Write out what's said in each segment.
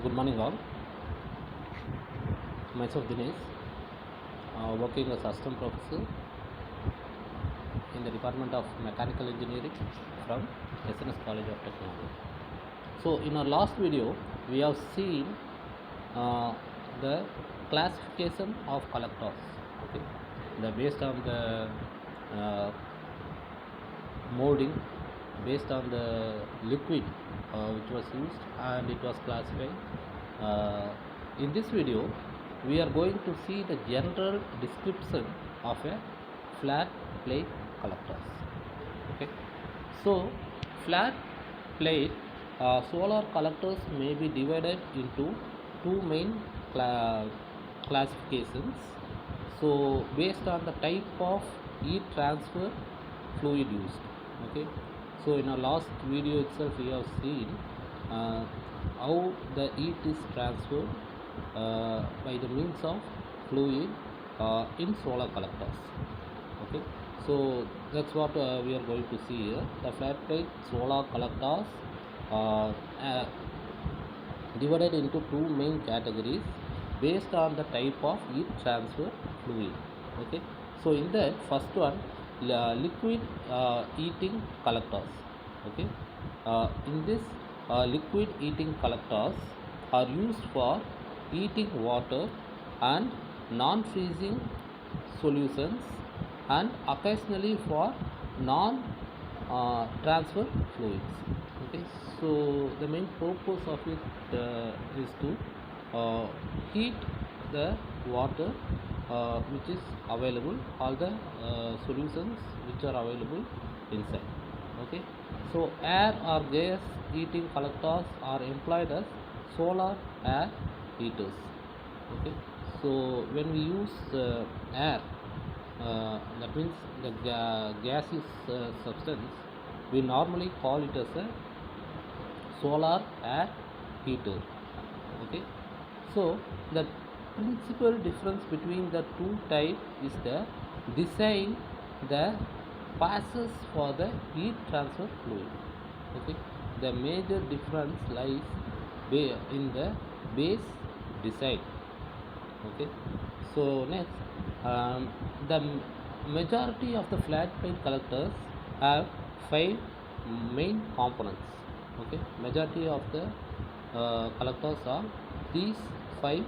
Good morning, all. Myself Dinesh, working as assistant professor in the Department of Mechanical Engineering from SNS College of Technology. So, in our last video, we have seen uh, the classification of collectors. Okay, based on the uh, molding, based on the liquid which was used, and it was classified. In this video, we are going to see the general description of a flat plate collectors. Okay, so flat plate solar collectors may be divided into two main classifications. So based on the type of heat transfer fluid used. Okay, so in our last video itself we have seen how the heat is transferred by the means of fluid in solar collectors. Okay, so that's what we are going to see here. The flat plate solar collectors divided into two main categories based on the type of heat transfer fluid. Okay, so in that first one, liquid heating collectors. Okay, in this liquid heating collectors are used for heating water and non-freezing solutions, and occasionally for non transfer fluids. Okay, so the main purpose of it is to heat the water which is available, all the solutions which are available inside. Okay, so air or gas heating collectors are employed as solar air heaters. Okay, so when we use air, that means the gaseous substance, we normally call it as a solar air heater. Okay, so the principal difference between the two types is the design that passes for the heat transfer fluid. Okay, the major difference lies in the base design. Okay, so next, the majority of the flat plate collectors have 5 main components. Okay, majority of the collectors are these 5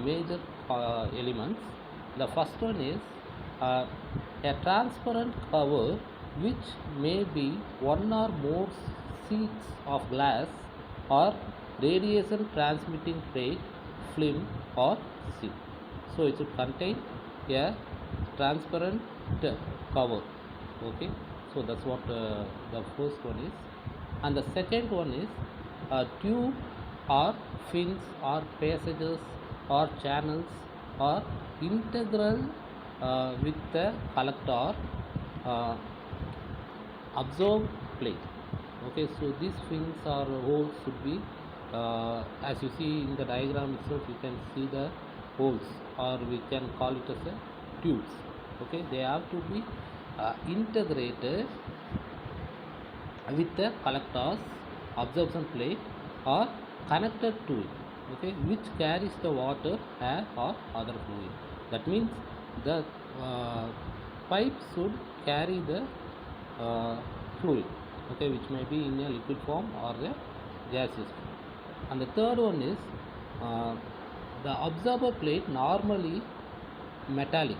major elements. The first one is uh, a transparent cover which may be one or more sheets of glass or radiation transmitting plate, film or sheet. So it should contain a transparent cover. Okay, so that's what the first one is. And the second one is a tube or fins or passages or channels or integral with the collector absorb plate. Okay, so these fins or holes should be as you see in the diagram itself, you can see the holes, or we can call it as a tubes. Okay, they have to be integrated with the collector's absorption plate or connected to it. Okay, which carries the water, air or other fluid. That means the pipe should carry the fluid, okay, which may be in a liquid form or a gaseous form. And the third one is the absorber plate normally metallic.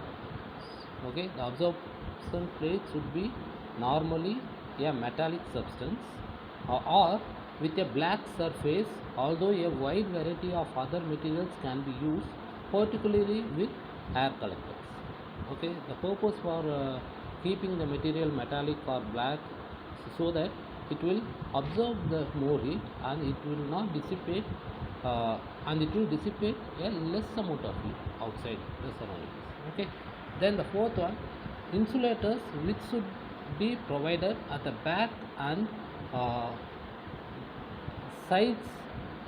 Okay, the absorption plate should be normally a metallic substance or with a black surface, although a wide variety of other materials can be used, particularly with air collectors. Okay, the purpose for keeping the material metallic or black so that it will absorb the more heat and it will not dissipate and it will dissipate a less amount of heat outside the surroundings. Okay, then the fourth one, insulators which should be provided at the back and sides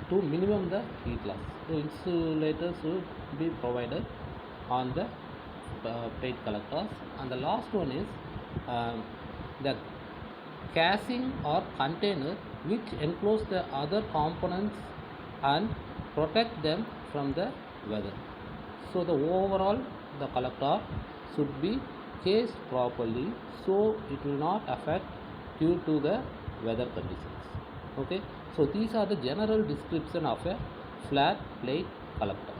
to minimum the heat loss. So insulators should be provided on the plate collectors. And the last one is the casing or container which enclose the other components and protect them from the weather. So the overall the collector should be cased properly so it will not affect due to the weather conditions. Okay, so these are the general description of a flat plate collector.